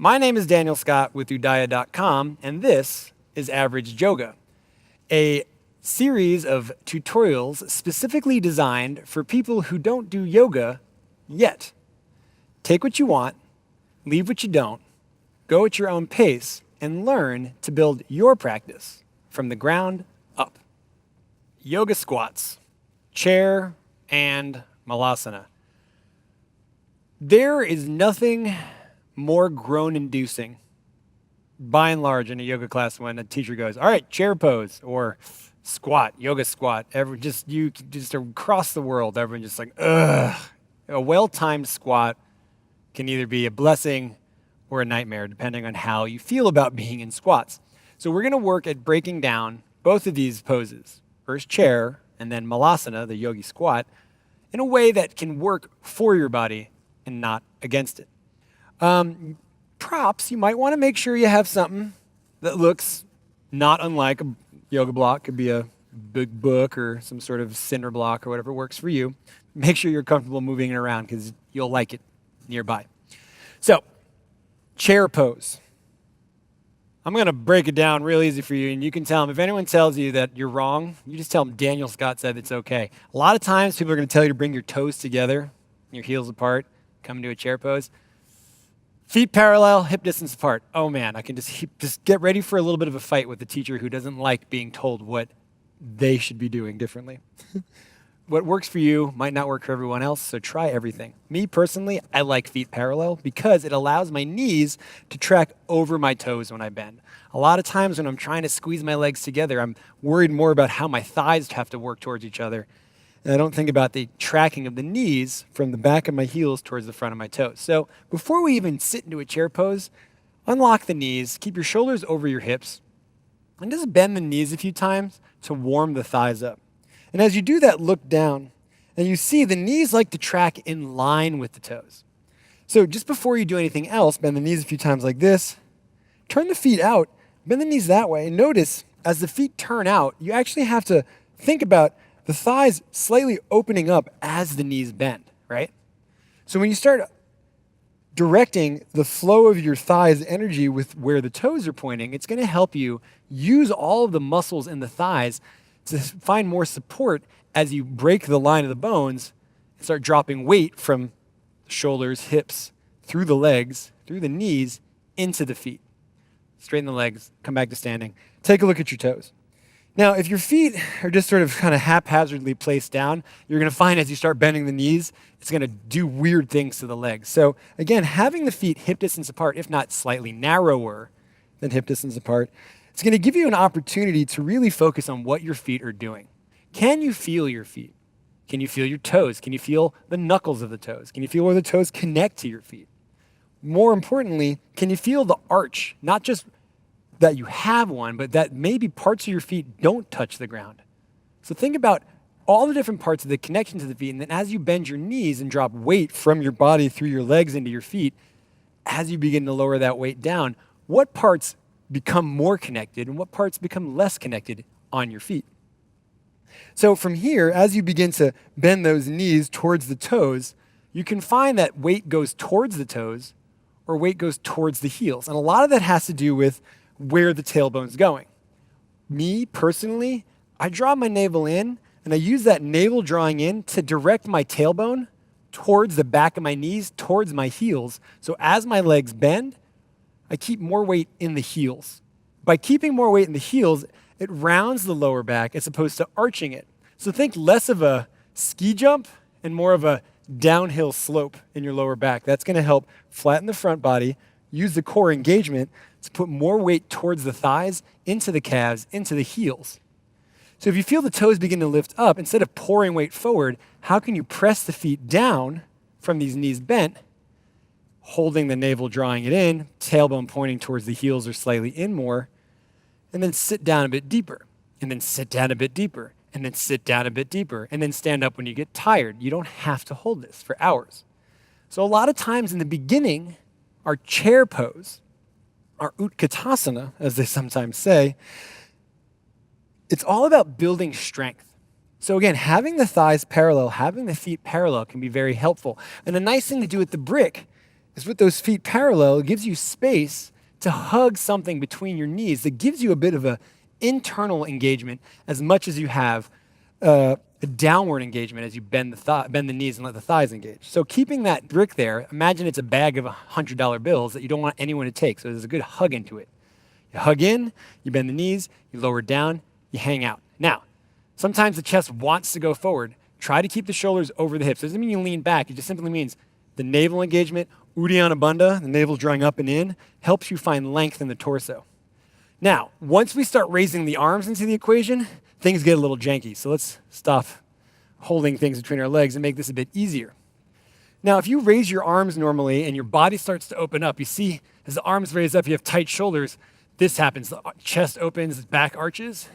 My name is Daniel Scott with UDAYA.com, and this is Average Yoga, a series of tutorials specifically designed for people who don't do yoga yet. Take what you want, leave what you don't, go at your own pace, and learn to build your practice from the ground up. Yoga squats, chair, and Malasana. There is nothing more groan-inducing, by and large, in a yoga class when a teacher goes, all right, chair pose, or squat, yoga squat. Just across the world, everyone just like, ugh. A well-timed squat can either be a blessing or a nightmare, depending on how you feel about being in squats. So we're going to work at breaking down both of these poses, first chair and then Malasana, the yogi squat, in a way that can work for your body and not against it. Props, you might want to make sure you have something that looks not unlike a yoga block. Could be a big book or some sort of cinder block or whatever works for you. Make sure you're comfortable moving it around because you'll like it nearby. So, chair pose. I'm going to break it down real easy for you, and you can tell them. If anyone tells you that you're wrong, you just tell them Daniel Scott said it's okay. A lot of times people are going to tell you to bring your toes together, your heels apart, come into a chair pose. Feet parallel, hip distance apart. Oh man, I can just get ready for a little bit of a fight with the teacher who doesn't like being told what they should be doing differently. What works for you might not work for everyone else, so try everything. Me personally, I like feet parallel because it allows my knees to track over my toes when I bend. A lot of times when I'm trying to squeeze my legs together, I'm worried more about how my thighs have to work towards each other. And I don't think about the tracking of the knees from the back of my heels towards the front of my toes. So before we even sit into a chair pose, unlock the knees, keep your shoulders over your hips, and just bend the knees a few times to warm the thighs up. And as you do that, look down, and you see the knees like to track in line with the toes. So just before you do anything else, bend the knees a few times like this, turn the feet out, bend the knees that way, and notice as the feet turn out, you actually have to think about the thighs slightly opening up as the knees bend, right? So when you start directing the flow of your thighs energy with where the toes are pointing, it's going to help you use all of the muscles in the thighs to find more support as you break the line of the bones and start dropping weight from the shoulders, hips, through the legs, through the knees, into the feet. Straighten the legs, come back to standing. Take a look at your toes. Now, if your feet are just sort of kind of haphazardly placed down, you're going to find as you start bending the knees, it's going to do weird things to the legs. So again, having the feet hip distance apart, if not slightly narrower than hip distance apart, it's going to give you an opportunity to really focus on what your feet are doing. Can you feel your feet? Can you feel your toes? Can you feel the knuckles of the toes? Can you feel where the toes connect to your feet? More importantly, can you feel the arch, not just that you have one, but that maybe parts of your feet don't touch the ground. So think about all the different parts of the connection to the feet, and then as you bend your knees and drop weight from your body through your legs into your feet, as you begin to lower that weight down, what parts become more connected and what parts become less connected on your feet? So from here, as you begin to bend those knees towards the toes, you can find that weight goes towards the toes or weight goes towards the heels. And a lot of that has to do with where the tailbone's going. Me, personally, I draw my navel in, and I use that navel drawing in to direct my tailbone towards the back of my knees, towards my heels. So as my legs bend, I keep more weight in the heels. By keeping more weight in the heels, it rounds the lower back as opposed to arching it. So think less of a ski jump and more of a downhill slope in your lower back. That's going to help flatten the front body, use the core engagement to put more weight towards the thighs, into the calves, into the heels. So if you feel the toes begin to lift up, instead of pouring weight forward, how can you press the feet down from these knees bent, holding the navel, drawing it in, tailbone pointing towards the heels or slightly in more, and then sit down a bit deeper, and then sit down a bit deeper, and then sit down a bit deeper, and then stand up when you get tired. You don't have to hold this for hours. So a lot of times in the beginning, our chair pose, our Utkatasana, as they sometimes say, it's all about building strength. So again, having the thighs parallel, having the feet parallel can be very helpful. And a nice thing to do with the brick is with those feet parallel, it gives you space to hug something between your knees that gives you a bit of an internal engagement as much as you have a downward engagement as you bend the knees and let the thighs engage. So keeping that brick there, imagine it's a bag of $100 bills that you don't want anyone to take. So there's a good hug into it. You hug in, you bend the knees, you lower down, you hang out. Now, sometimes the chest wants to go forward. Try to keep the shoulders over the hips. It doesn't mean you lean back. It just simply means the navel engagement, Uddiyana Bandha, the navel drawing up and in, helps you find length in the torso. Now, once we start raising the arms into the equation, things get a little janky. So let's stop holding things between our legs and make this a bit easier. Now, if you raise your arms normally and your body starts to open up, you see as the arms raise up, you have tight shoulders. This happens. The chest opens, the back arches.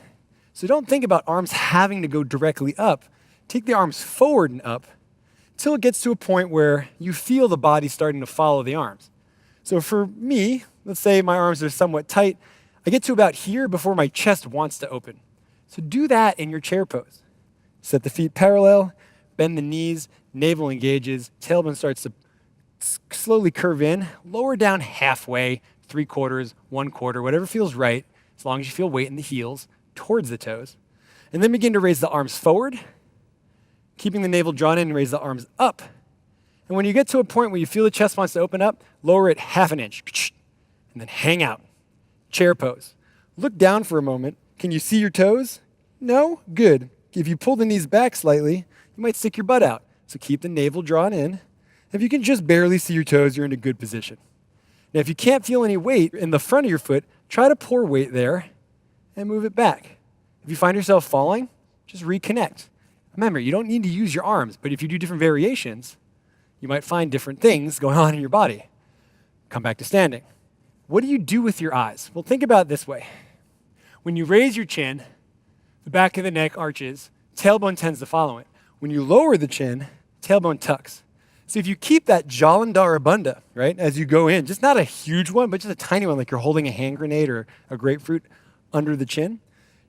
So don't think about arms having to go directly up. Take the arms forward and up until it gets to a point where you feel the body starting to follow the arms. So for me, let's say my arms are somewhat tight. I get to about here before my chest wants to open. So do that in your chair pose. Set the feet parallel, bend the knees, navel engages, tailbone starts to slowly curve in, lower down halfway, 3/4, 1/4, whatever feels right, as long as you feel weight in the heels towards the toes. And then begin to raise the arms forward, keeping the navel drawn in and raise the arms up. And when you get to a point where you feel the chest wants to open up, lower it 1/2 inch, and then hang out. Chair pose. Look down for a moment. Can you see your toes? No? Good. If you pull the knees back slightly, you might stick your butt out. So keep the navel drawn in. If you can just barely see your toes, you're in a good position. Now, if you can't feel any weight in the front of your foot, try to pour weight there and move it back. If you find yourself falling, just reconnect. Remember, you don't need to use your arms, but if you do different variations, you might find different things going on in your body. Come back to standing. What do you do with your eyes? Well, think about it this way. When you raise your chin, the back of the neck arches, tailbone tends to follow it. When you lower the chin, tailbone tucks. So if you keep that Jalandhara Bandha, right, as you go in, just not a huge one, but just a tiny one, like you're holding a hand grenade or a grapefruit under the chin,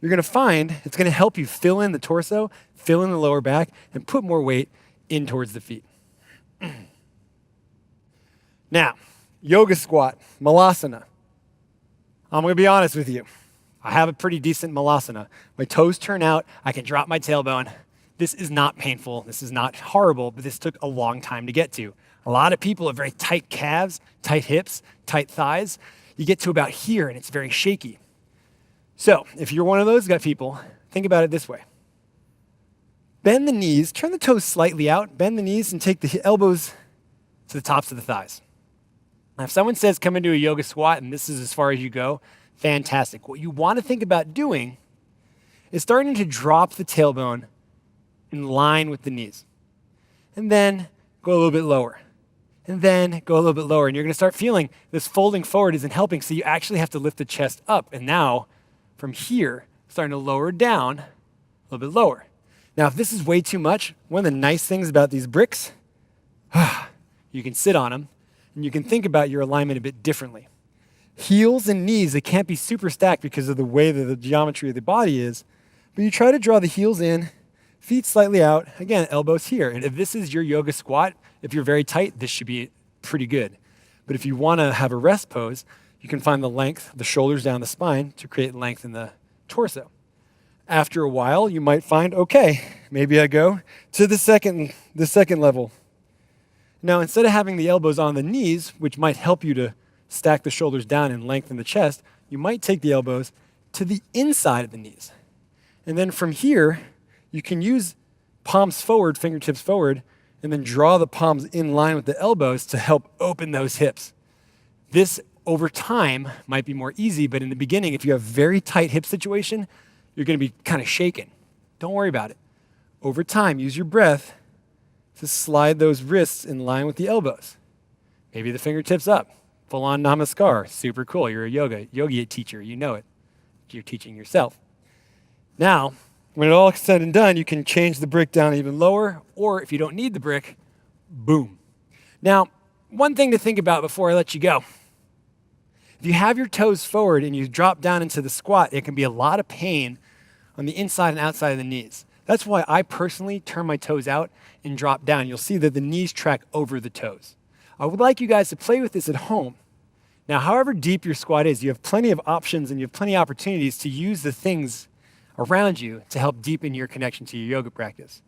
you're going to find it's going to help you fill in the torso, fill in the lower back, and put more weight in towards the feet. Now, yoga squat, Malasana. I'm going to be honest with you. I have a pretty decent Malasana. My toes turn out. I can drop my tailbone. This is not painful. This is not horrible, but this took a long time to get to. A lot of people have very tight calves, tight hips, tight thighs. You get to about here, and it's very shaky. So if you're one of those gut people, think about it this way. Bend the knees, turn the toes slightly out, bend the knees, and take the elbows to the tops of the thighs. Now, if someone says come into a yoga squat and this is as far as you go, fantastic. What you want to think about doing is starting to drop the tailbone in line with the knees. And then go a little bit lower. And then go a little bit lower. And you're going to start feeling this folding forward isn't helping, so you actually have to lift the chest up. And now, from here, starting to lower down, a little bit lower. Now, if this is way too much, one of the nice things about these bricks, you can sit on them, and you can think about your alignment a bit differently. Heels and knees, they can't be super stacked because of the way that the geometry of the body is, but you try to draw the heels in, feet slightly out, again, elbows here. And if this is your yoga squat, if you're very tight, this should be pretty good. But if you want to have a rest pose, you can find the length, the shoulders down the spine to create length in the torso. After a while, you might find, okay, maybe I go to the second level. Now, instead of having the elbows on the knees, which might help you to stack the shoulders down and lengthen the chest, you might take the elbows to the inside of the knees. And then from here, you can use palms forward, fingertips forward, and then draw the palms in line with the elbows to help open those hips. This, over time, might be more easy, but in the beginning, if you have very tight hip situation, you're going to be kind of shaken. Don't worry about it. Over time, use your breath to slide those wrists in line with the elbows. Maybe the fingertips up. Full-on namaskar. Super cool. You're a yogi teacher. You know it. You're teaching yourself. Now, when it all is said and done, you can change the brick down even lower, or if you don't need the brick, boom. Now, one thing to think about before I let you go. If you have your toes forward and you drop down into the squat, it can be a lot of pain on the inside and outside of the knees. That's why I personally turn my toes out and drop down. You'll see that the knees track over the toes. I would like you guys to play with this at home. Now, however deep your squat is, you have plenty of options and you have plenty of opportunities to use the things around you to help deepen your connection to your yoga practice.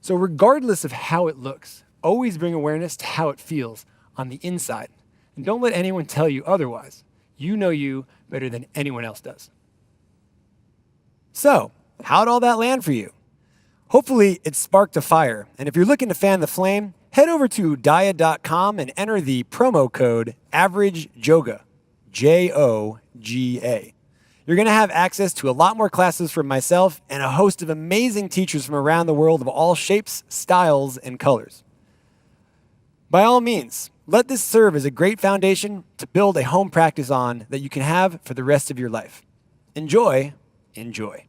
So regardless of how it looks, always bring awareness to how it feels on the inside. And don't let anyone tell you otherwise. You know you better than anyone else does. So, how'd all that land for you? Hopefully, it sparked a fire. And if you're looking to fan the flame, head over to UDAYA.com and enter the promo code AVERAGE J-O-G-A. You're going to have access to a lot more classes from myself and a host of amazing teachers from around the world of all shapes, styles, and colors. By all means, let this serve as a great foundation to build a home practice on that you can have for the rest of your life. Enjoy. Enjoy.